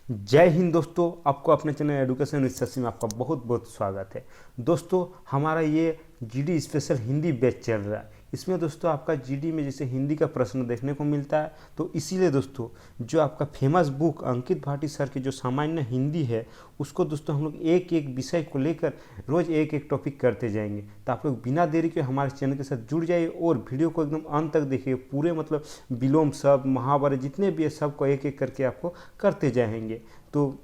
जय हिंद दोस्तों, आपको अपने चैनल एजुकेशन रिसर्च में आपका बहुत बहुत स्वागत है। दोस्तों, हमारा ये जीडी स्पेशल हिंदी बैच चल रहा है। इसमें दोस्तों आपका जीडी में जैसे हिंदी का प्रश्न देखने को मिलता है, तो इसीलिए दोस्तों जो आपका फेमस बुक अंकित भाटी सर की जो सामान्य हिंदी है, उसको दोस्तों हम लोग एक एक विषय को लेकर रोज़ एक एक टॉपिक करते जाएंगे। तो आप लोग बिना देरी के हमारे चैनल के साथ जुड़ जाइए और वीडियो को एकदम अंत तक देखिए। पूरे मतलब विलोम शब्द, महावरत जितने भी है सबको एक एक करके आपको करते जाएंगे। तो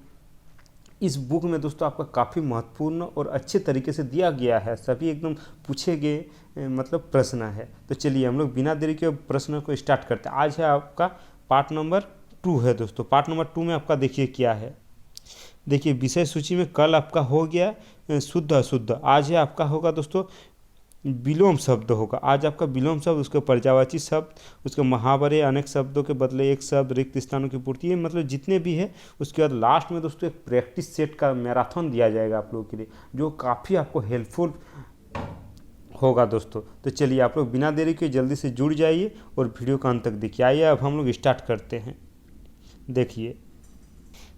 इस बुक में दोस्तों आपका काफ़ी महत्वपूर्ण और अच्छे तरीके से दिया गया है, सभी एकदम पूछे गए मतलब प्रश्न है। तो चलिए हम लोग बिना देरी के प्रश्न को स्टार्ट करते हैं। आज है आपका पार्ट नंबर 2 है दोस्तों। पार्ट नंबर 2 में आपका देखिए क्या है। देखिए विषय सूची में कल आपका हो गया शुद्ध अशुद्ध। आज है आपका होगा दोस्तों विलोम शब्द होगा। आज आपका विलोम शब्द, उसके पर्यायवाची शब्द, उसके महावरे, अनेक शब्दों के बदले एक शब्द, रिक्त स्थानों की पूर्ति, ये मतलब जितने भी है। उसके बाद लास्ट में दोस्तों एक प्रैक्टिस सेट का मैराथन दिया जाएगा आप लोगों के लिए, जो काफ़ी आपको हेल्पफुल होगा दोस्तों। तो चलिए आप लोग बिना देरी के जल्दी से जुड़ जाइए और वीडियो का अंत तक देखिए। आइए अब हम लोग स्टार्ट करते हैं।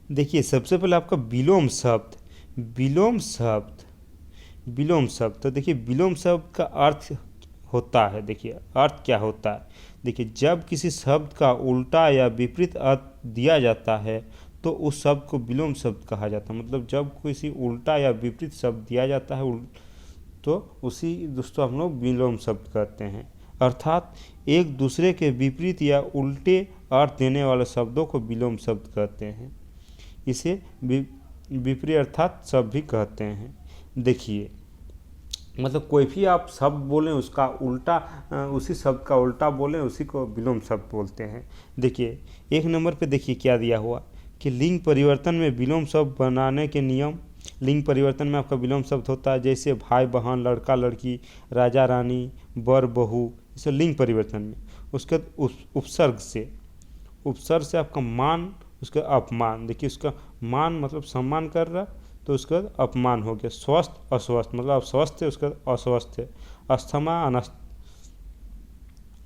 देखिए सबसे पहले आपका विलोम शब्द। विलोम शब्द तो देखिए विलोम शब्द का अर्थ होता है। देखिए अर्थ क्या होता है। देखिए जब किसी शब्द का उल्टा या विपरीत अर्थ दिया जाता है तो उस शब्द को विलोम शब्द कहा जाता है। मतलब जब किसी उल्टा या विपरीत शब्द दिया जाता है तो उसी दोस्तों हम लोग विलोम शब्द कहते हैं। अर्थात एक दूसरे के विपरीत या उल्टे अर्थ देने वाले शब्दों को विलोम शब्द कहते हैं। इसे विपरीत अर्थात शब्द भी कहते हैं। देखिए मतलब कोई भी आप शब्द बोलें उसका उल्टा, उसी शब्द का उल्टा बोलें, उसी को विलोम शब्द बोलते हैं। देखिए एक नंबर पे देखिए क्या दिया हुआ कि लिंग परिवर्तन में विलोम शब्द बनाने के नियम। लिंग परिवर्तन में आपका विलोम शब्द होता है, जैसे भाई बहन, लड़का लड़की, राजा रानी, वर बहू, इसे लिंग परिवर्तन में। उसके उपसर्ग से आपका मान, उसका अपमान। देखिए उसका मान मतलब सम्मान कर रहा, तो उसका अपमान हो गया। स्वस्थ अस्वस्थ मतलब आप स्वस्थ है, उसका अस्वस्थ है। अस्थमा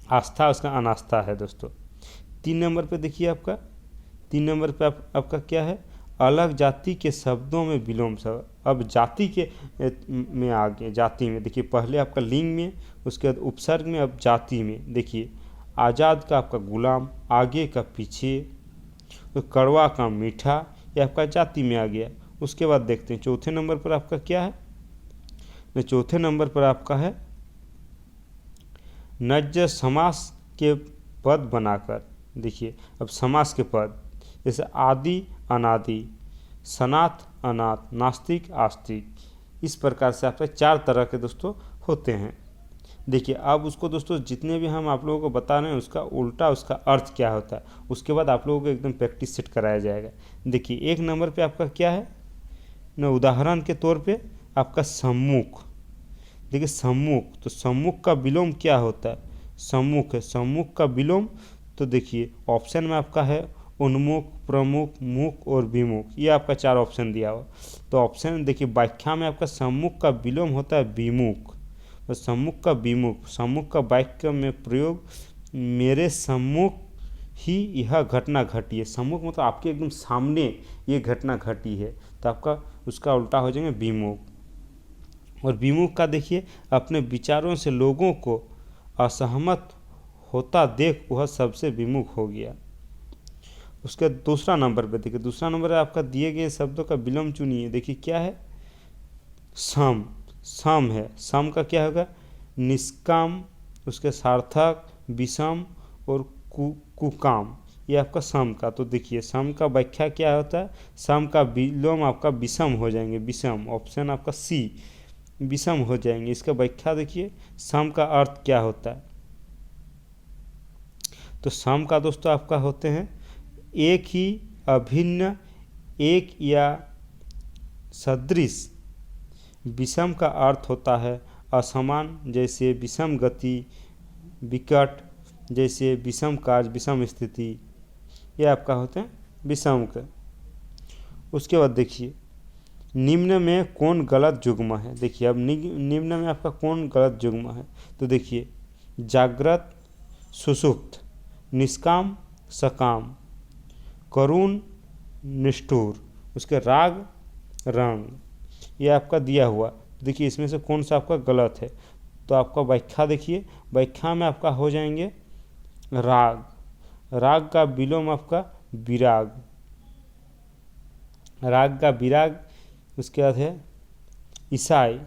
आस्था, उसका अनास्था है दोस्तों। 3 नंबर पे देखिए आपका 3 नंबर पे आपका क्या है, अलग जाति के शब्दों में विलोम शब्द। अब जाति के में आगे जाति में देखिए, पहले आपका लिंग में, उसके बाद उपसर्ग में, अब जाति में। देखिए आज़ाद का आपका गुलाम, आगे का पीछे, तो कड़वा का मीठा, ये आपका जाति में आ गया। उसके बाद देखते हैं चौथे नंबर पर आपका क्या है। चौथे नंबर पर आपका है नज्य समास के पद बनाकर। देखिए अब समास के पद जैसे आदि अनादि, सनात अनाथ, नास्तिक आस्तिक, इस प्रकार से आपके 4 तरह के दोस्तों होते हैं। देखिए अब उसको दोस्तों जितने भी हम आप लोगों को बता रहे हैं उसका उल्टा, उसका अर्थ क्या होता है, उसके बाद आप लोगों को एकदम प्रैक्टिस सेट कराया जाएगा। देखिए 1 नंबर पे आपका क्या है न, उदाहरण के तौर पे आपका सम्मुख। देखिए सम्मुख, तो सम्मुख का विलोम क्या होता है, सम्मुख है। सम्मुख का विलोम तो देखिए ऑप्शन में आपका है उन्मुख, प्रमुख, मुख और विमुख, ये आपका 4 ऑप्शन दिया हुआ। तो ऑप्शन देखिए व्याख्या में आपका सम्मुख का विलोम होता है विमुख। तो सम्मुख का विमुख, सम्मुख का वाक्य में प्रयोग, मेरे सम्मुख ही यह घटना घटी है। सम्मुख मतलब आपके एकदम सामने ये घटना घटी है, तो आपका उसका उल्टा हो जाएगा विमुख। और विमुख का देखिए अपने विचारों से लोगों को असहमत होता देख वह सबसे विमुख हो गया। उसके दूसरा नंबर पे देखिए, दूसरा नंबर आपका दिए गए शब्दों का विलोम चुनिए। देखिए क्या है, सम। सम है, सम का क्या होगा, निष्काम, उसके सार्थक, विषम और कुकाम, ये आपका सम का। तो देखिए सम का व्याख्या क्या होता है, सम का विलोम आपका विषम हो जाएंगे, विषम, ऑप्शन आपका सी, विषम हो जाएंगे। इसका व्याख्या देखिए सम का अर्थ क्या होता है। तो सम का दोस्तों आपका होते हैं एक ही, अभिन्न, एक या सदृश। विषम का अर्थ होता है असमान, जैसे विषम गति, विकट जैसे विषम कार्य, विषम स्थिति, ये आपका होते हैं विषम का। उसके बाद देखिए निम्न में कौन गलत युग्म है। देखिए अब निम्न में आपका कौन गलत युग्म है, तो देखिए जागृत सुषुप्त, निष्काम सकाम, करुण निष्ठुर, उसके राग रंग, ये आपका दिया हुआ। देखिए इसमें से कौन सा आपका गलत है, तो आपका व्याख्या देखिए, व्याख्या में आपका हो जाएंगे राग, राग का विलोम आपका विराग, राग का विराग, उसके बाद है ईसाई,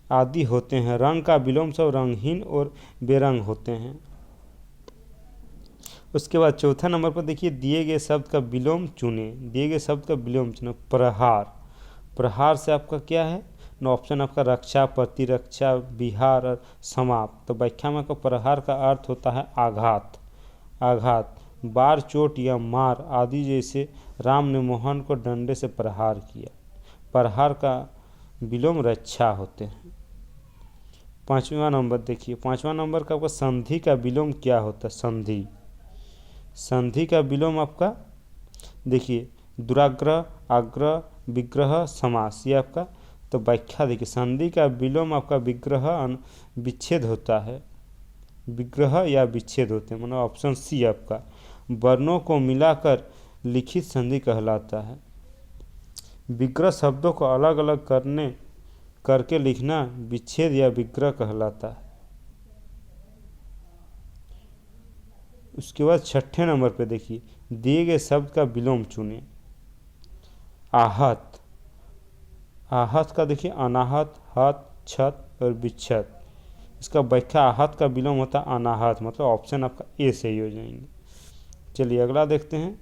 आदि होते हैं। रंग का विलोम सब रंगहीन और बेरंग होते हैं। उसके बाद चौथा नंबर पर देखिए, दिए गए शब्द का विलोम चुने, दिए गए शब्द का विलोम चुने। प्रहार, प्रहार से आपका क्या है ना, ऑप्शन आपका रक्षा, प्रतिरक्षा, विहार और समाप्त। तो व्याख्या में आपका प्रहार का अर्थ होता है आघात, आघात, बार, चोट या मार आदि। जैसे राम ने मोहन को डंडे से प्रहार किया। प्रहार का विलोम रक्षा होते हैं। पांचवा नंबर देखिए, पांचवा नंबर का आपका संधि का विलोम क्या होता है। संधि, संधि का विलोम आपका देखिए दुराग्रह, आग्रह, विग्रह, समास, ये आपका। तो व्याख्या देखिए, संधि का विलोम आपका विग्रह विच्छेद होता है, विग्रह या विच्छेद होते हैं, मतलब ऑप्शन सी आपका। वर्णों को मिलाकर लिखित संधि कहलाता है। विग्रह शब्दों को अलग अलग करके लिखना विच्छेद या विग्रह कहलाता है। उसके बाद छठे नंबर पे देखिए, दिए गए शब्द का विलोम चुने। आहत, आहत का देखिए अनाहत, हत, छत और विच्छत। इसका व्याख्या, आहत का विलोम होता है अनाहत, मतलब ऑप्शन आपका ए सही हो जाएंगे। चलिए अगला देखते हैं।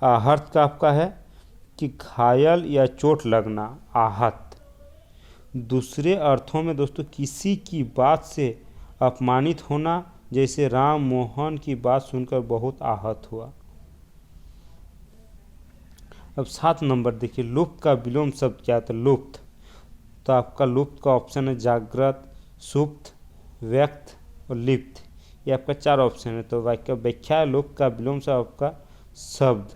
आहत का आपका है कि घायल या चोट लगना, आहत। दूसरे अर्थों में दोस्तों किसी की बात से अपमानित होना, जैसे राम मोहन की बात सुनकर बहुत आहत हुआ। अब 7 नंबर देखिए, लुप्त का विलोम शब्द क्या था। लुप्त, तो आपका लुप्त का ऑप्शन है जागृत, सुप्त, व्यक्त और लिप्त, ये आपका 4 ऑप्शन है। तो व्याख्या है, लुप्त का विलोम शब्द आपका शब्द,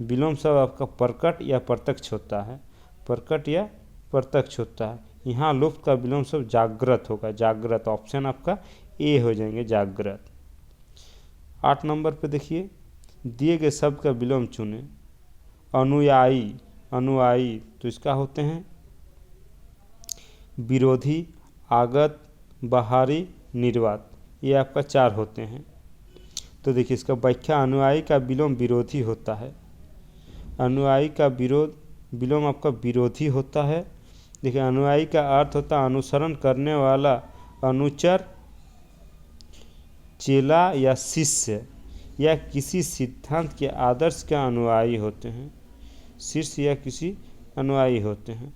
विलोम शब्द आपका प्रकट या प्रत्यक्ष होता है, प्रकट या प्रत्यक्ष होता है। यहाँ लुप्त का विलोम शब्द जागृत होगा, जागृत, ऑप्शन आपका ए हो जाएंगे जागृत। 8 नंबर पे देखिए, दिए गए शब्द का विलोम चुने। अनुयायी, अनुयायी, तो इसका होते हैं विरोधी, आगत, बाहरी, निर्वात, ये आपका 4 होते हैं। तो देखिए इसका व्याख्या, अनुयायी का विलोम विरोधी होता है, अनुयायी का विलोम आपका विरोधी होता है। देखिए अनुयायी का अर्थ होता है अनुसरण करने वाला, अनुचर, चेला या शिष्य या किसी सिद्धांत के आदर्श के अनुयायी होते हैं, शिष्य या किसी अनुयायी होते हैं।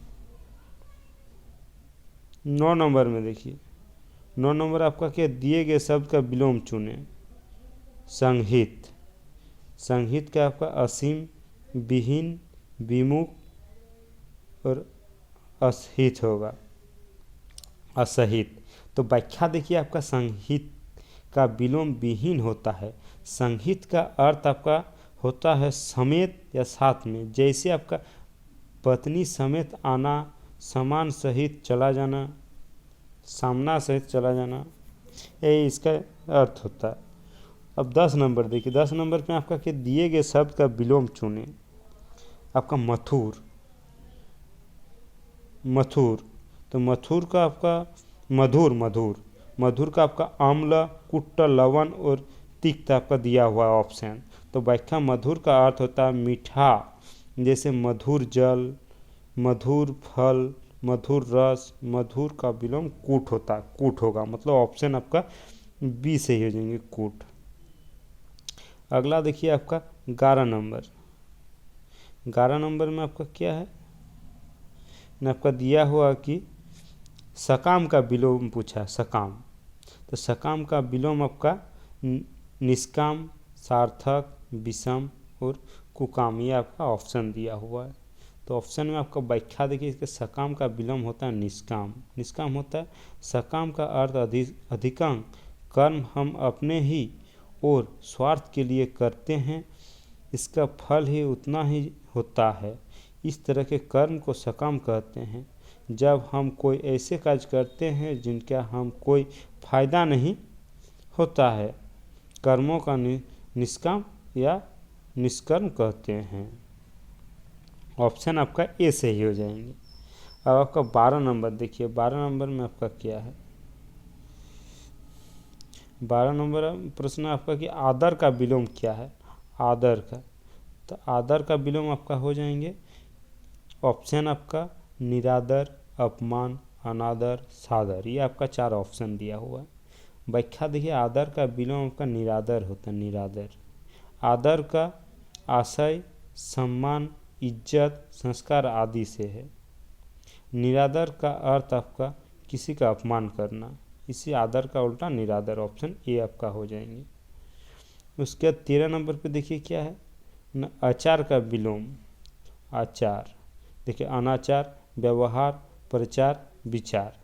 9 नंबर में देखिए, 9 नंबर आपका क्या, दिए गए शब्द का विलोम चुने। संहित, संहित का आपका असीम, विहीन, विमुख और असहित होगा, असहित। तो व्याख्या देखिए, आपका संहित का विलोम विहीन होता है। संहित का अर्थ आपका होता है समेत या साथ में, जैसे आपका पत्नी समेत आना, सामान सहित चला जाना, सामना सहित चला जाना, ये इसका अर्थ होता है। अब 10 नंबर देखिए, 10 नंबर पे आपका कि दिए गए शब्द का विलोम चुने। आपका मथुर, मथुर, तो मथुर का आपका मधुर, मधुर, मधुर का आपका आम्ल, कुट्ट, लवण और तिक्त आपका दिया हुआ ऑप्शन। तो व्याख्या, मधुर का अर्थ होता है मीठा, जैसे मधुर जल, मधुर फल, मधुर रस। मधुर का विलोम कूट होता है, कूट होगा, मतलब ऑप्शन आपका बी सही हो जाएंगे, कूट। अगला देखिए आपका 11 नंबर, 11 नंबर में आपका क्या है न, आपका दिया हुआ कि सकाम का विलोम पूछा, सकाम। तो सकाम का विलोम आपका निष्काम, सार्थक, विषम और कुकाम, ये आपका ऑप्शन दिया हुआ है। तो ऑप्शन में आपका व्याख्या देखिए, इसके सकाम का विलोम होता है निष्काम, निष्काम होता है। सकाम का अर्थ अधिकांश कर्म हम अपने ही और स्वार्थ के लिए करते हैं, इसका फल ही उतना ही होता है, इस तरह के कर्म को सकाम कहते हैं। जब हम कोई ऐसे कार्य करते हैं जिनका हम कोई फायदा नहीं होता है, कर्मों का निष्काम या निष्कर्म कहते हैं। ऑप्शन आपका ए सही हो जाएंगे। अब आपका 12 नंबर देखिए, 12 नंबर में आपका क्या है। 12 नंबर प्रश्न आपका कि आदर का विलोम क्या है। आदर का, तो आदर का विलोम आपका हो जाएंगे ऑप्शन आपका निरादर, अपमान, अनादर, सादर। ये आपका 4 ऑप्शन दिया हुआ है। व्याख्या देखिए, आदर का विलोम आपका निरादर होता है। निरादर, आदर का आशय सम्मान, इज्जत, संस्कार आदि से है। निरादर का अर्थ आपका किसी का अपमान करना, इसी आदर का उल्टा निरादर। ऑप्शन ए आपका हो जाएंगे। उसके बाद 13 नंबर पे देखिए क्या है न, आचार का विलोम। आचार देखिए, अनाचार, व्यवहार, प्रचार, विचार।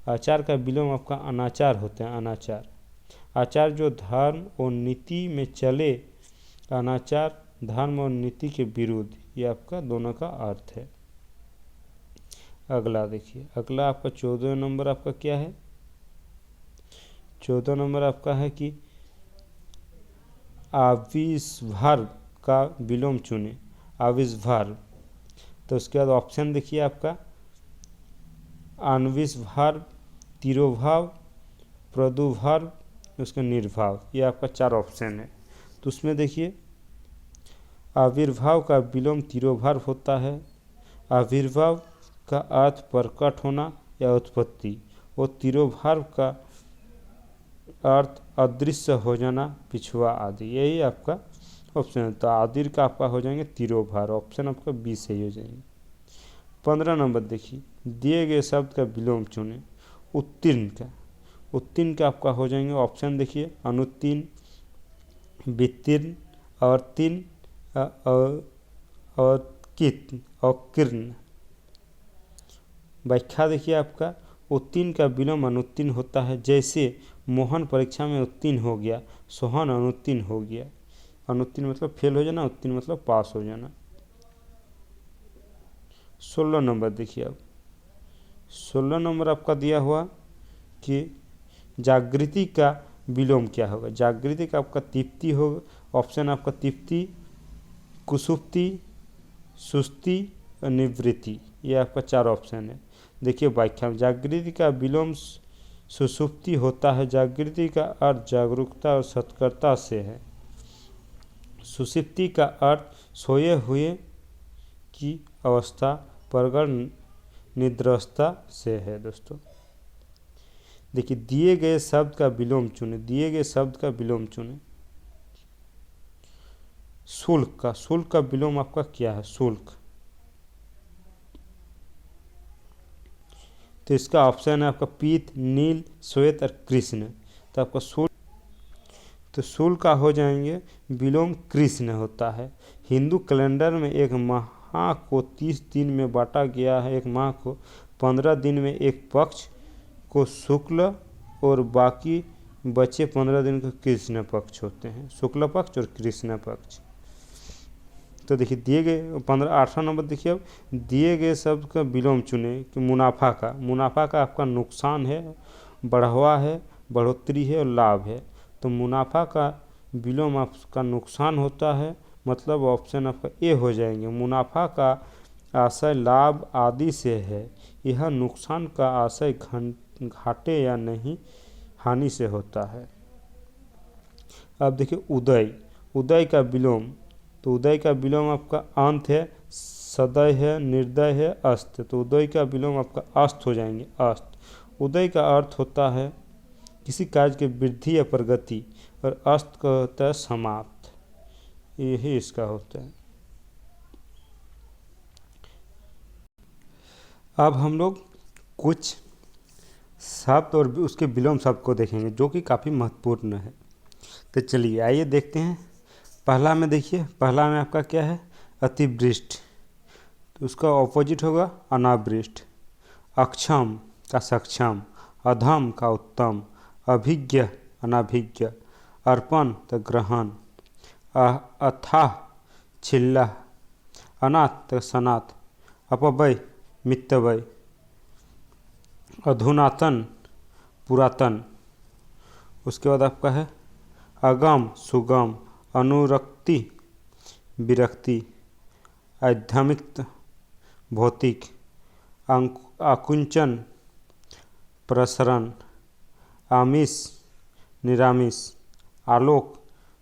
आचार का विलोम आपका अनाचार होते हैं। अनाचार, आचार जो धर्म और नीति में चले, अनाचार धर्म और नीति के विरुद्ध, ये आपका दोनों का अर्थ है। अगला देखिए, अगला आपका 14 नंबर आपका क्या है। 14 नंबर आपका है कि आविष्भार का विलोम चुने। आविष्भार, तो उसके बाद ऑप्शन देखिए आपका अन्विष्भार, तिरोभाव, प्रदुभाव, उसका निर्भाव। ये आपका 4 ऑप्शन है। तो उसमें देखिए आविर्भाव का विलोम तिरोभाव होता है। आविर्भाव का अर्थ प्रकट होना या उत्पत्ति, और तिरोभाव का अर्थ अदृश्य हो जाना, पिछुआ आदि। यही आपका ऑप्शन है। तो आदिर का आपका हो जाएंगे तिरोभार। ऑप्शन आपका बी सही हो जाएंगे। 15 नंबर देखिए, दिए गए शब्द का विलोम चुने। उत्तीर्ण का, उत्तीर्ण का आपका हो जाएंगे ऑप्शन देखिए अनुत्तीर्ण, वितीर्ण, अवतीर्ण, अकीर्ण। व्याख्या देखिए आपका उत्तीर्ण का विलोम अनुत्तीर्ण होता है। जैसे मोहन परीक्षा में उत्तीर्ण हो गया, सोहन अनुत्तीर्ण हो गया। अनुत्तीर्ण मतलब फेल हो जाना, उत्तीर्ण मतलब पास हो जाना। 16 नंबर देखिए, अब 16 नंबर आपका दिया हुआ कि जागृति का विलोम क्या होगा। जागृति का आपका तृप्ति होगा। ऑप्शन आपका तृप्ति, कुसुप्ति, सुस्ति और निवृत्ति। ये आपका 4 ऑप्शन है। देखिए व्याख्या, जागृति का विलोम सुसुप्ति होता है। जागृति का अर्थ जागरूकता और सतर्कता से है। सुषुप्ति का अर्थ सोए हुए की अवस्था, प्रगढ़ निद्रावस्था से है। दोस्तों देखिए, दिए गए शब्द का विलोम चुने। दिए गए शब्द का विलोम चुने। शुल्क का, शुल्क का विलोम आपका क्या है। शुल्क, तो इसका ऑप्शन है आपका पीत, नील, श्वेत और कृष्ण। तो आपका शुल्क, तो शुल्क का हो जाएंगे विलोम कृष्ण होता है। हिंदू कैलेंडर में एक माह को 30 दिन में बांटा गया है। एक माह को 15 दिन में एक पक्ष को शुक्ल और बाकी बचे 15 दिन को कृष्ण पक्ष होते हैं। शुक्ल पक्ष और कृष्ण पक्ष। तो देखिए दिए गए 18 नंबर देखिए, अब दिए गए शब्द का विलोम चुने कि मुनाफा का। मुनाफा का आपका नुकसान है, बढ़ावा है, बढ़ोतरी है और लाभ है। तो मुनाफा का विलोम आपका नुकसान होता है, मतलब ऑप्शन आपका ए हो जाएंगे। मुनाफा का आशय लाभ आदि से है। यह नुकसान का आशय घाटे या नहीं हानि से होता है। अब देखिए उदय, उदय का विलोम। तो उदय का विलोम आपका अंत है, सदय है, निर्दय है, अस्त। तो उदय का विलोम आपका अस्त हो जाएंगे। अस्त, उदय का अर्थ होता है किसी कार्य की वृद्धि या प्रगति, और अस्त का होता है समाप्त। यही इसका होता है। अब हम लोग कुछ शब्द और उसके विलोम शब्द को देखेंगे जो कि काफ़ी महत्वपूर्ण है। तो चलिए आइए देखते हैं। पहला में देखिए, पहला में आपका क्या है अतिवृष्टि, तो उसका ऑपोजिट होगा अनावृष्टि। अक्षम का सक्षम, अधम का उत्तम, अभिज्ञ अनाभिज्ञ, अर्पण तो ग्रहण, अथाह छिल्ला, अनाथ तो सनाथ, अपव्यय मितव्यय, अधुनातन, पुरातन। उसके बाद आपका है अगम, सुगम, अनुरक्ति, विरक्ति, आध्यात्मिक, भौतिक, आकुंचन, प्रसरण, आमिष, निरामिष, आलोक,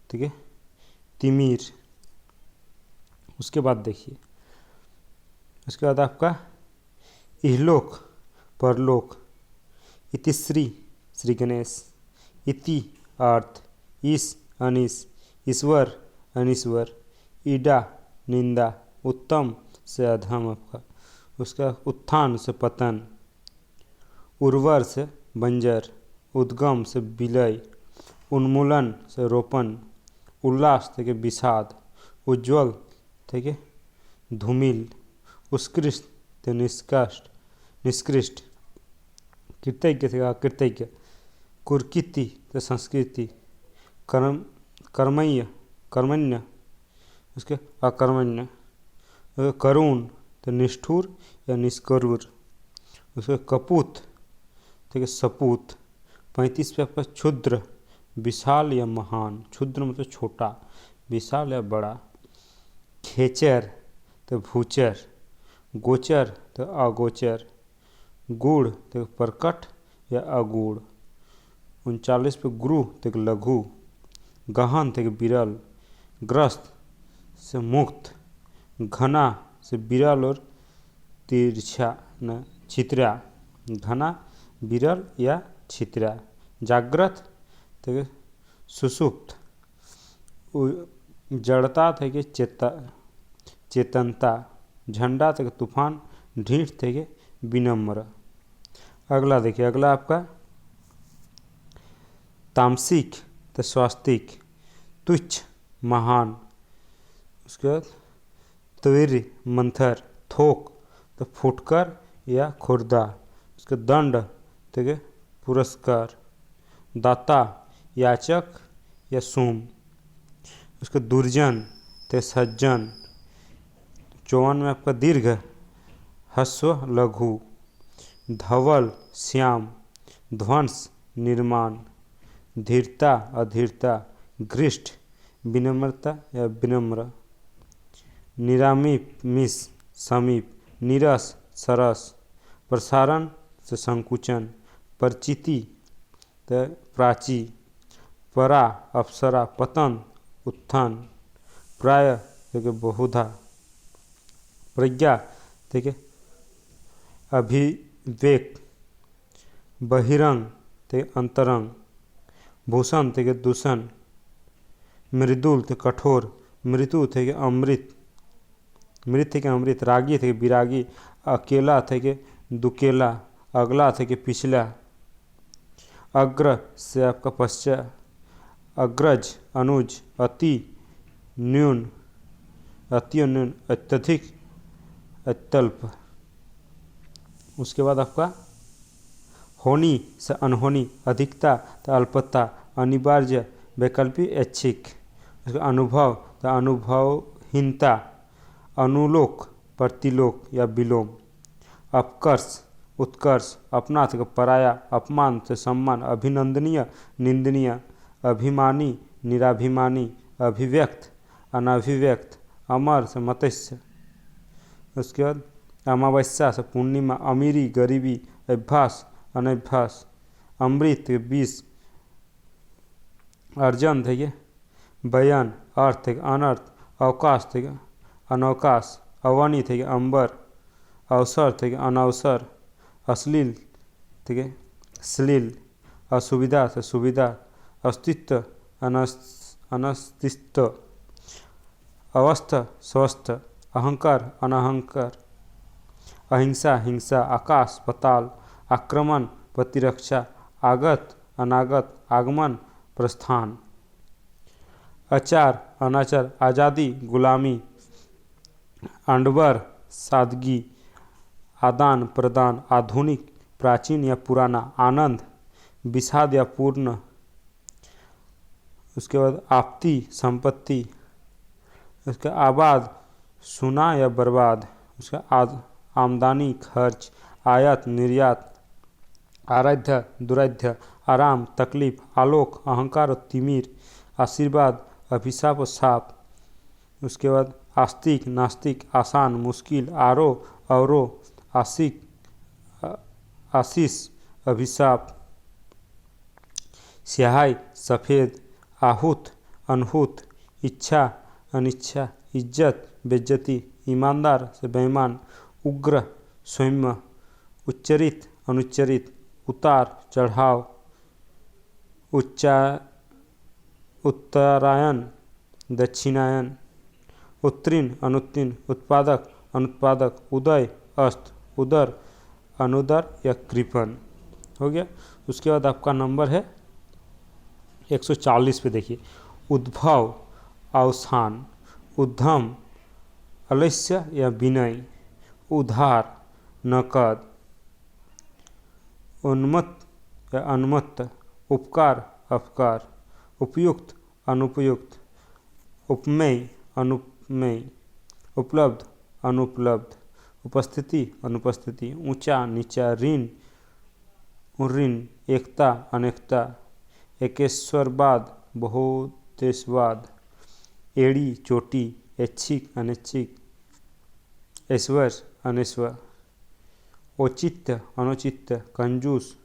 ठीक है, तिमिर। उसके बाद देखिए, उसके बाद आपका इहलोक, परलोक, इतिश्री, श्री गणेश, इति, अर्थ, ईश, अनिश, ईश्वर, अनीश्वर, ईडा, निंदा, उत्तम से अधम आपका। उसका उत्थान से पतन, उर्वर से बंजर, उद्गम से विलय, उन्मूलन से रोपण, उल्लास थे विषाद, उज्ज्वल थे धूमिल, उत्कृष्ट थे निष्कृष्ट, कृतज्ञ थे अकृतज्ञ, कुर्कीति थे संस्कृति, कर्मण्य उसके अकर्मण्य, करुण तो निष्ठुर या निष्करुर, उसके कपूत ठीक है सपूत। 35 पे आपका क्षुद्र, विशाल या महान, क्षुद्र मतलब छोटा, विशाल या बड़ा, खेचर तो भूचर, गोचर तो अगोचर, गूढ़ तो प्रकट या अगूढ़। 39 पे गुरु तो लघु, गहन तो विरल, ग्रस्त से मुक्त, घना से विरल और तिरछा न छित्रा, घना विरल या छित्रा, जागृत थे सुसुप्त, जड़ता थे कि चेतनता, झंडा थे तूफान, ढीठ थे कि विनम्र। अगला देखिए, अगला आपका तामसिक तो स्वास्तिक, तुच्छ, महान। उसके बाद त्वीर, मंथर, थोक तो फुटकर या खुर्दा, उसके दंड तो के पुरस्कार, दाता, याचक या सूम, उसके दुर्जन ते सज्जन। 54 में आपका दीर्घ, ह्रस्व, लघु, धवल, श्याम, ध्वंस, निर्माण, धीरता, अधीरता, घृष्ट, विनम्रता या विनम्र, निरामिष, समीप, नीरस, सरस, प्रसारण से संकुचन, परिचिति तो प्राची, परा, अप्सरा, पतन, उत्थान, प्राय देखिए बहुधा, प्रज्ञा देखिए अभिवेक, बहिरंग थे अंतरंग, भूषण थे दूषण, मृदुल थे कठोर, मृत्यु थे अमृत, मृत थे अमृत, रागी थे विरागी, अकेला थे दुकेला, अगला थे पिछला, अग्र से आपका पश्चात, अग्रज, अनुज, अति न्यून, अत्यधिक, अत्यल्प। उसके बाद आपका होनी से अनहोनी, अधिकता तो अल्पता, अनिवार्य, वैकल्पिक, ऐच्छिक। उसका अनुभव तो अनुभवहीनता, अनुलोक, प्रतिलोक या विलोम, अपकर्ष, उत्कर्ष, अपना से पराया, अपमान से सम्मान, अभिनंदनीय, निंदनीय, अभिमानी, निराभिमानी, अभिव्यक्त, अनभिव्यक्त, अमर से मत्स्य। उसके बाद अमावस्या से पूर्णिमा, अमीरी, गरीबी, अभ्यास, अनभ्यास, अमृत, विष, अर्जन थे बयान, अर्थ थे अनर्थ, अवकाश थे अनवकाश, अवनी थे अंबर, अवसर थे अनवसर, अश्लील थे श्लील, असुविधा से सुविधा, अस्तित्व, अनस्तित्व, अवस्थ, स्वस्थ, अहंकार, अनहंकार, अहिंसा, हिंसा, आकाश, पताल, आक्रमण, प्रतिरक्षा, आगत, अनागत, आगमन, प्रस्थान, आचार, अनाचार, आज़ादी, गुलामी, आंडवर, सादगी, आदान प्रदान, आधुनिक, प्राचीन या पुराना, आनंद, विषाद या पूर्ण। उसके बाद आपत्ति, संपत्ति, उसका आबाद, सुना या बर्बाद, उसका आमदनी, खर्च, आयात, निर्यात, आराध्य दुराध्य, आराम तकलीफ, आलोक अहंकार और तिमिर, आशीर्वाद अभिशाप और शाप। उसके बाद आस्तिक नास्तिक, आसान मुश्किल, आरोह अवरोह, आशिक आशीष अभिशाप, स्याही सफ़ेद, आहूत अनहूत, इच्छा अनिच्छा, इज्जत बेइज्जती, ईमानदार से बेईमान, उग्र सौम्य, उच्चरित अनुच्चरित, उतार चढ़ाव, उच्चा उत्तरायण दक्षिणायन, उत्तीर्ण अनुत्तीर्ण, उत्पादक अनुत्पादक, उदय अस्त, उदर अनुदर या कृपण। हो गया। उसके बाद आपका नंबर है 140 पे देखिए। उद्भव अवसान, उद्यम आलस्य या विनय, उधार नकद, उन्मत्त या अनुमत्त, उपकार अपकार, उपयुक्त अनुपयुक्त, उपमेय अनुपमेय, उपलब्ध अनुपलब्ध, उपस्थिति अनुपस्थिति, ऊंचा नीचा, ऋण ऋण, एकता अनेकता, एकेश्वरवाद बहुदेशवाद, एड़ी चोटी, ऐच्छिक अनैच्छिक, ऐश्वर्य अनैश्वर, औचित्य अनुचित्य, कंजूस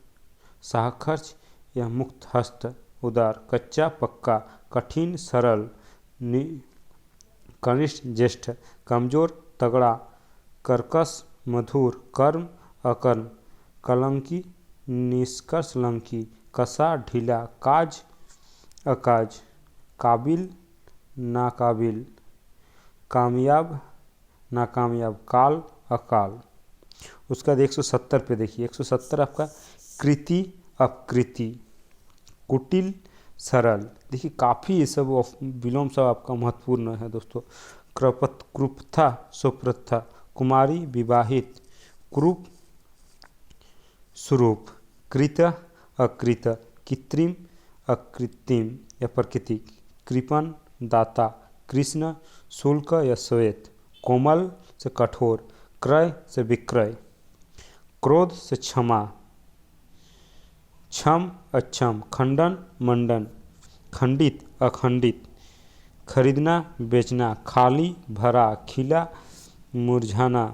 साहखर्च या मुक्त हस्त, उदार कच्चा पक्का, कठिन सरल, कनिष्ठ ज्येष्ठ, कमजोर तगड़ा, कर्कश मधुर, कर्म अकर्म, कलंकी निष्कलंकी, कसा ढीला, काज अकाज, काबिल नाकाबिल, कामयाब नाकामयाब, काल अकाल। उसका 170 पे देखिए। 170 आपका कृति अपकृति, कुटिल सरल। देखिए काफ़ी ये सब विलोम सब आपका महत्वपूर्ण है दोस्तों। कृपथा सुप्रथा, कुमारी विवाहित, कुरूप स्वरूप, कृत अकृत, कृत्रिम अकृत्रिम या प्राकृतिक, कृपण दाता, कृष्ण शुल्क या श्वेत, कोमल से कठोर, क्रय से विक्रय, क्रोध से क्षमा, क्षम अक्षम, खंडन मंडन, खंडित अखंडित, खरीदना बेचना, खाली भरा, खिला मुरझाना,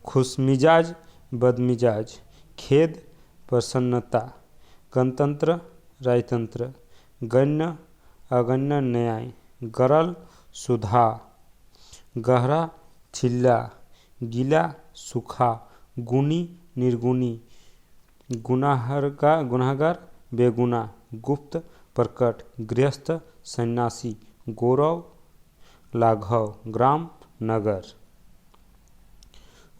खुशमिजाज बदमिजाज, खेद प्रसन्नता, गणतंत्र राजतंत्र, गण्य अगण्य न्याय, गरल सुधा, गहरा छिल्ला, गीला सूखा, गुनी निर्गुणी, गुनाहगार बेगुना, गुप्त प्रकट, गृहस्थ सन्यासी, गौरव लाघव, ग्राम नगर।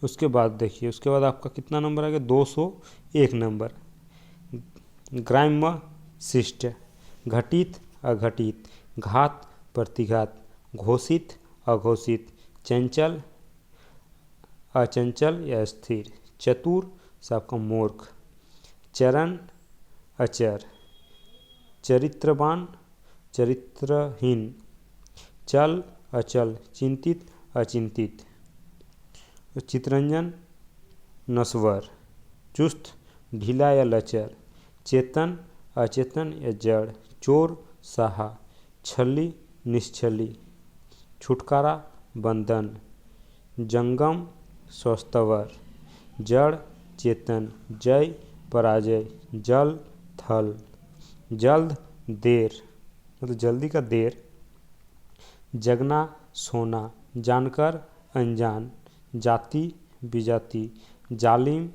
उसके बाद देखिए। उसके बाद आपका कितना नंबर आ गया? 201 नंबर। ग्राम्य शिष्ट, घटित अघटित, घात प्रतिघात, घोषित अघोषित, चंचल अचंचल या स्थिर, चतुर से आपका मूर्ख, चरण अचर, चरित्रवान चरित्रहीन, चल अचल, चिंतित अचिंतित, चितरंजन नस्वर, चुस्त ढीला या लचर, चेतन अचेतन या जड़, चोर साहा, छली निश्छली, छुटकारा बंधन, जंगम स्वस्थवर, जड़ चेतन, जय पराजय, जल थल, जल्द देर मतलब जल्दी का देर, जगना सोना, जानकर अनजान, जाति विजाति, जालिम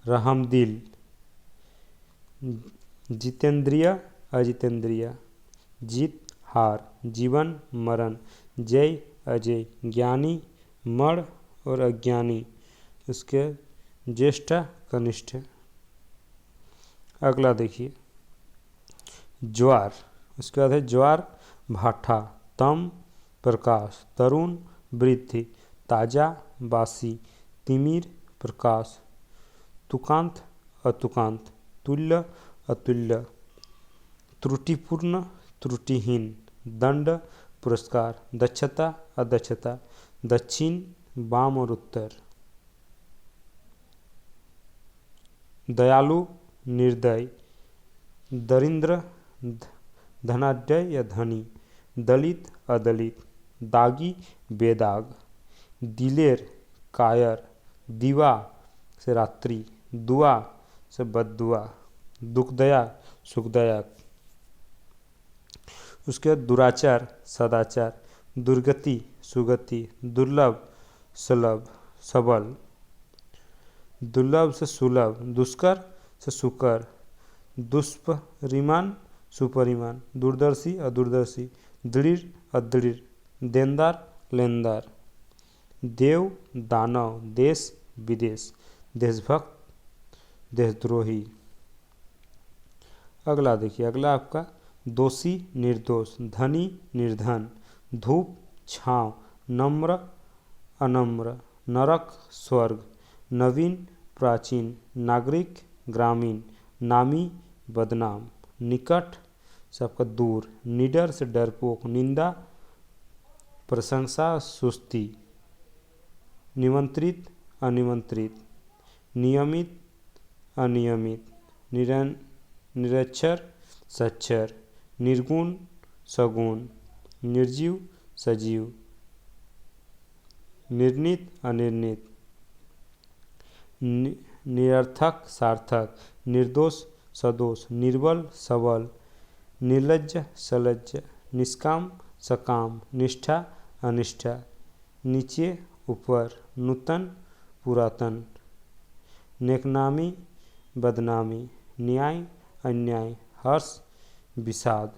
रहमदिल, जितेंद्रिय अजितेंद्रिय, जीत हार, जीवन मरण, जय अजय, ज्ञानी मण और अज्ञानी, उसके ज्येष्ठ कनिष्ठ। अगला देखिए ज्वार। उसके बाद है ज्वार भाठा, तम प्रकाश, तरुण वृद्धि, ताजा बासी, तिमिर प्रकाश, तुकांत अतुकांत, तुल्य अतुल्य, त्रुटिपूर्ण त्रुटिहीन, दंड पुरस्कार, दक्षता अदक्षता, दक्षिण वाम और उत्तर। दयालु निर्दय, दरिद्र धनाढ्य या धनी, दलित अदलित, दागी बेदाग, दिलेर कायर, दीवा से रात्रि, दुआ से बद्दुआ, दुखदया सुखदायक। उसके बाद दुराचार सदाचार, दुर्गति सुगति, दुर्लभ सुलभ सबल, दुर्लभ से सुलभ, दुष्कर से सुकर, दुष्परिमाण सुपरिमाण, दूरदर्शी अदूरदर्शी, दृढ़ अदृढ़, देनदार लेनदार, देव दानव, देश विदेश, देशभक्त देशद्रोही। अगला देखिए, अगला आपका दोषी निर्दोष, धनी निर्धन, धूप छाँव, नम्र अनम्र, नरक स्वर्ग, नवीन प्राचीन, नागरिक ग्रामीण, नामी बदनाम, निकट से आपका दूर, निडर से डरपोक, निंदा प्रशंसा सुस्ती, निमंत्रित अनिमंत्रित, नियमित अनियमित, निरक्षर सच्चर, निर्गुण सगुण, निर्जीव सजीव, निर्णित अनिर्णित, निरर्थक सार्थक, निर्दोष सदोष, निर्बल सबल, निर्लज्ज सलज्ज, निष्काम सकाम, निष्ठा अनिष्ठा, नीचे ऊपर, नूतन पुरातन, नेकनामी बदनामी, न्याय अन्याय, हर्ष विषाद,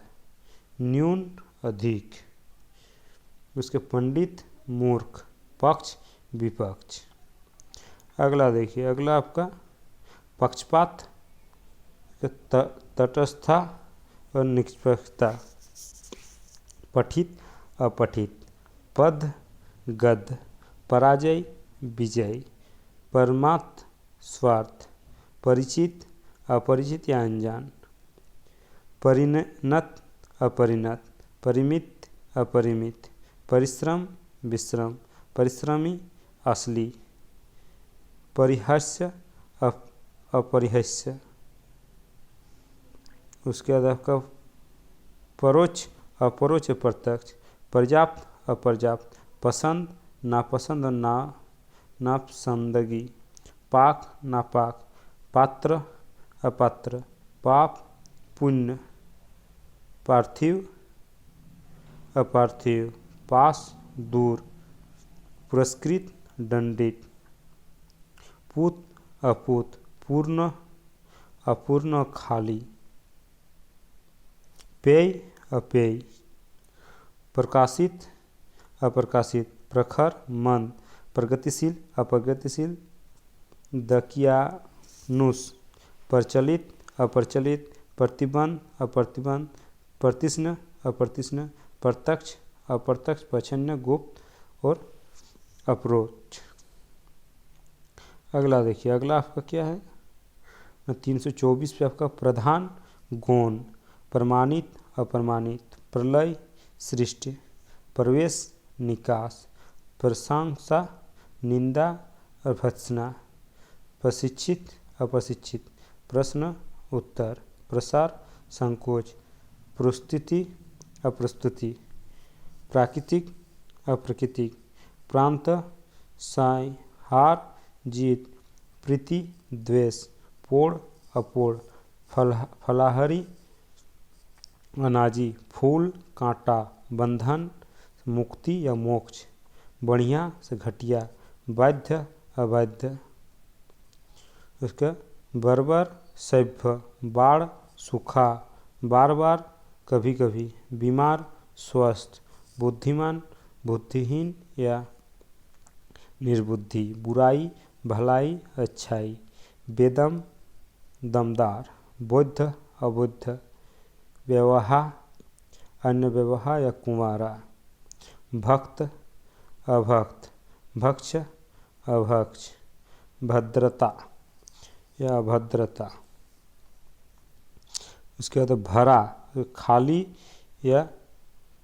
न्यून अधिक। उसके पंडित मूर्ख, पक्ष विपक्ष। अगला देखिए, अगला आपका पक्षपात, तटस्थता और निष्पक्षता, पठित अपठित, पद गद्य, पराजय विजय, परमार्थ स्वार्थ, परिचित अपरिचित या अनजान, परिणत अपरिणत, परिमित अपरिमित, परिश्रम विश्रम, परिश्रमी असली, परिहास्य अपरिहास्य। उसके बाद आपका परोक्ष अपरोक्ष प्रत्यक्ष, पर्याप्त अपर्याप्त, पसंद नापसंद और नापसंदगी, पाक नापाक, पात्र अपात्र, पाप पुण्य, पार्थिव अपार्थिव, पास दूर, पुरस्कृत दंडित, पूत अपूत, पूर्ण अपूर्ण खाली, पेय अपेय, प्रकाशित अप्रकाशित, प्रखर मंद, प्रगतिशील अप्रगतिशील, दकियानुस, प्रचलित अप्रचलित, प्रतिबंध अप्रतिबंध, प्रतिष्ण अप्रतिष्ण, प्रत्यक्ष अप्रत्यक्ष, प्रच्छन्न गुप्त और अप्रोच। अगला देखिए, अगला आपका क्या है 324 पे आपका प्रधान गौण, प्रमाणित अप्रमाणित, प्रलय सृष्टि, प्रवेश निकास, प्रशंसा निंदा और भत्सना, प्रशिक्षित अप्रशिक्षित, प्रश्न उत्तर, प्रसार संकोच, प्रस्तुति अप्रस्तुति, प्राकृतिक अप्राकृतिक, प्रांत साय हार जीत, प्रीति द्वेष, पोड़ अपोड़, फलाहारी अनाजी, फूल कांटा, बंधन मुक्ति या मोक्ष, बढ़िया से घटिया, बाध्य अबाध्य। उसका बर्बर सभ्य, बाढ़ सूखा, बार बार कभी कभी, बीमार स्वस्थ, बुद्धिमान बुद्धिहीन या निर्बुद्धि, बुराई भलाई अच्छाई, बेदम दमदार, बौद्ध अबुद्ध, व्यवहार अन्य व्यवहार या कुमारा, भक्त अभक्त, भक्ष अभक्ष, भद्रता या अभद्रता। उसके बाद भरा खाली या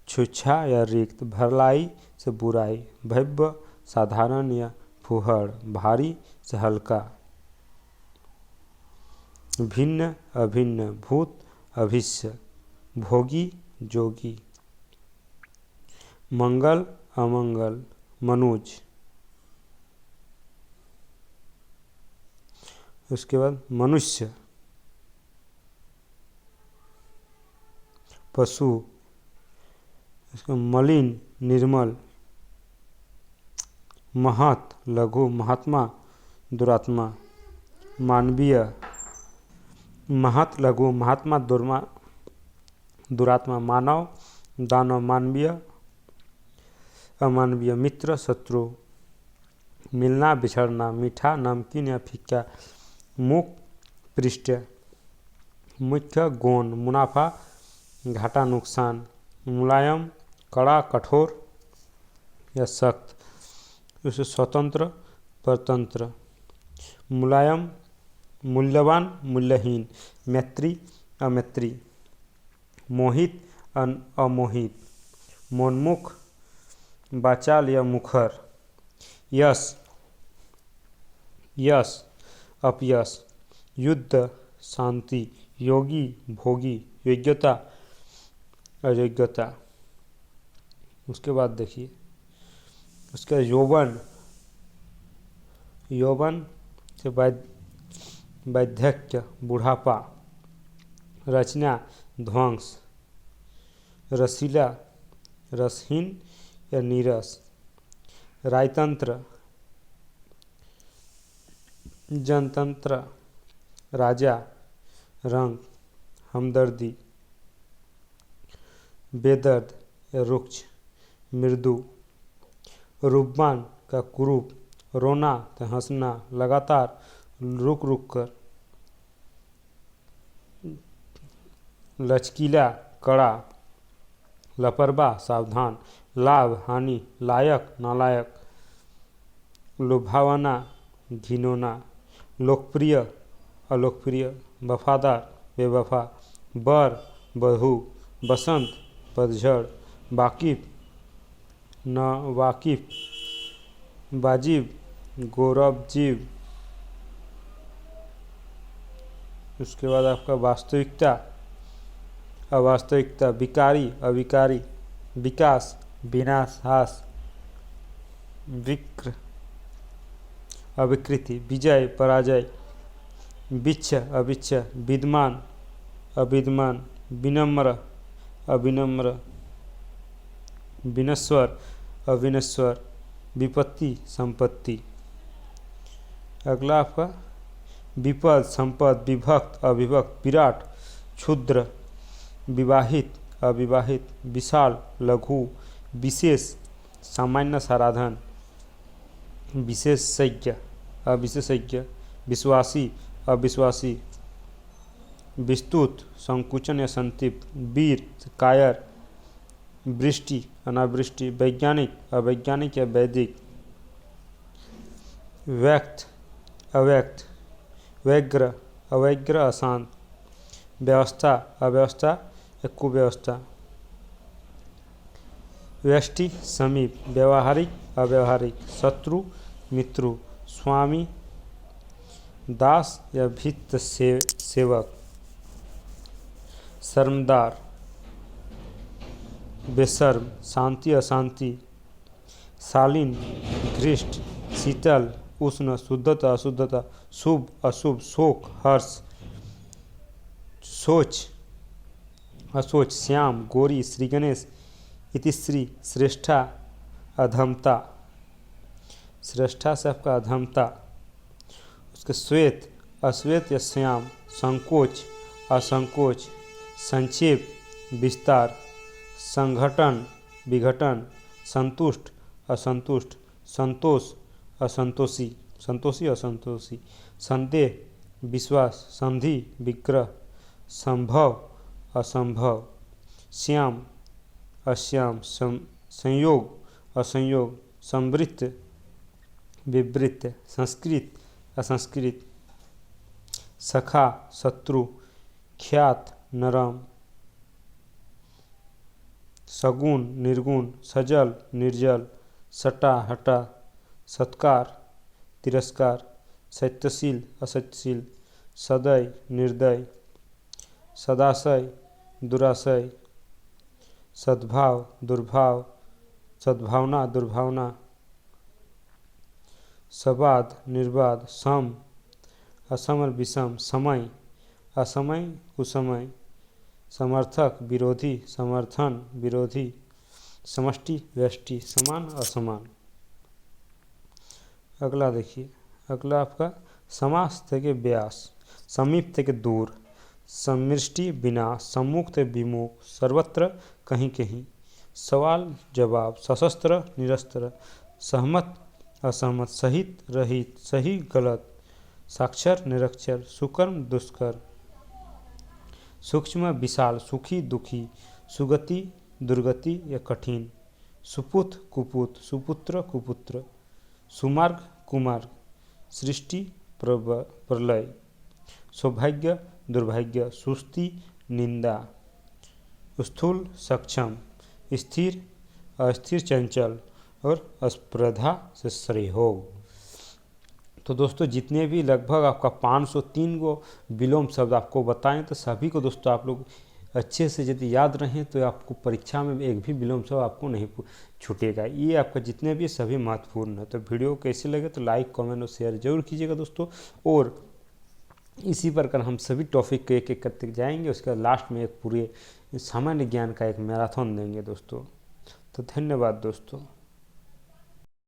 छुच्छा या रिक्त, भलाई से बुराई, भव्य साधारण या फुहड़, भारी से हल्का। भिन्न अभिन्न, भूत अभिष्य, भोगी जोगी, मंगल अमंगल, मनुज। उसके बाद मनुष्य, पशु, इसका मलिन निर्मल, महत लघु, महात्मा दुरात्मा, मानवीय, महत लघु, महात्मा दुरात्मा, मानव दानव, मानवीय अमानवीय, मित्र शत्रु, मिलना बिछड़ना, मीठा नमकीन या फीका, मुख पृष्ठ, मुख्य गौण, मुनाफा घाटा नुकसान, मुलायम कड़ा कठोर या सख्त, उसे स्वतंत्र परतंत्र, मुलायम मूल्यवान मूल्यहीन, मैत्री अमैत्री, मोहित अमोहित, मोन्मुख वाचाल या मुखर, यश यश अपयश, युद्ध शांति, योगी भोगी, योग्यता अयोग्यता। उसके बाद देखिए उसका यौवन, यौवन से वार्धक्य बुढ़ापा, रचना ध्वंस, रसीला रसहीन या नीरस, राजतंत्र जनतंत्र, राजा रंग, हमदर्दी, बेदर्द या रुक्ष, मृदु, रूपवान का कुरूप, रोना तो हंसना, लगातार रुक रुक कर, लचकीला कड़ा, लापरवाह सावधान, लाभ हानि, लायक नालायक, लुभावना घिनौना, लोकप्रिय अलोकप्रिय, वफादार बेवफा, बर बहू, बसंत पतझड़, वाकिफ न वाकिफ, वाजिब गौरवजीव। उसके बाद आपका वास्तविकता अवास्तविकता, विकारी अविकारी, विकास विनाश हास, विक्र अविकृति, विजय पराजय, बिच्छ अविच्छ, विद्यमान अविद्यमान, विनम्र अविनम्र, विनश्वर अविनश्वर, विपत्ति संपत्ति। अगला आपका विपद संपद, विभक्त अविभक्त, विराट क्षुद्र, विवाहित अविवाहित, विशाल लघु, विशेष सामान्य साराधन, विशेषज्ञ अविशेषज्ञ, विश्वासी अविश्वासी, विस्तृत संकुचन या संतृप्त, वीर कायर, वृष्टि अनावृष्टि, वैज्ञानिक अवैज्ञानिक या वैदिक, व्यक्त अव्यक्त, व्यग्र अवैग्र अशांत, व्यवस्था अव्यवस्था या कुव्यवस्था, व्यष्टि समीप, व्यवहारिक अव्यवहारिक, शत्रु मित्रु, स्वामी दास या भित्त सेवक, शर्मदार बेशर्म, शांति अशांति, शालीन घृष्ट, शीतल उष्ण, शुद्धता अशुद्धता, शुभ अशुभ, शोक हर्ष, सोच असोच, श्याम गौरी, श्री गणेश इतिश्री, श्रेष्ठा अधमता, श्रेष्ठा से आपका अधमता। उसके श्वेत अश्वेत या श्याम, संकोच असंकोच, संक्षेप विस्तार, संघटन विघटन, संतुष्ट असंतुष्ट, संतोष असंतोषी, संतोषी असंतोषी, संदेह विश्वास, संधि विग्रह, संभव असंभव, श्याम अश्याम, संयोग असंयोग, संवृत्त विवृत्त, संस्कृत असंस्कृत, सखा शत्रु, ख्यात नरम, सगुण निर्गुण, सजल निर्जल, सटा हटा, सत्कार तिरस्कार, सत्यशील असत्यशील, सदय निर्दय, सदाशय दुराशय, सद्भाव दुर्भाव, सद्भावना दुर्भावना, सबाद निर्बाध, सम असम और विषम, समय असमय कुसमय, समर्थक विरोधी, समर्थन विरोधी, समष्टि व्यष्टि, समान असमान। अगला देखिए, अगला आपका समास থেকে व्यास, समीप থেকে दूर, समृष्टि विनाश, सम्मुख से विमुख, सर्वत्र कहीं कहीं, सवाल जवाब, सशस्त्र निरस्त्र, सहमत असहमत, सहित रहित, सही गलत, साक्षर निरक्षर, सुकर्म दुष्कर, सूक्ष्म विशाल, सुखी दुखी, सुगति दुर्गति या कठिन, सुपुत कुपुत, सुपुत्र कुपुत्र, सुमार्ग कुमार्ग, सृष्टि प्रलय, सौभाग्य दुर्भाग्य, सुस्ती निंदा, स्थूल सक्षम, स्थिर अस्थिर चंचल और स्पर्धा से सहयोग। तो दोस्तों जितने भी लगभग आपका 503 को विलोम शब्द आपको बताएं, तो सभी को दोस्तों आप लोग अच्छे से यदि याद रहें तो आपको परीक्षा में एक भी विलोम शब्द आपको नहीं छूटेगा। ये आपका जितने भी सभी महत्वपूर्ण है। तो वीडियो कैसे लगे तो लाइक कमेंट और शेयर जरूर कीजिएगा दोस्तों। और इसी प्रकार हम सभी टॉपिक को एक एक करते जाएंगे, उसके बाद लास्ट में एक पूरे सामान्य ज्ञान का एक मैराथन देंगे दोस्तों। तो धन्यवाद दोस्तों।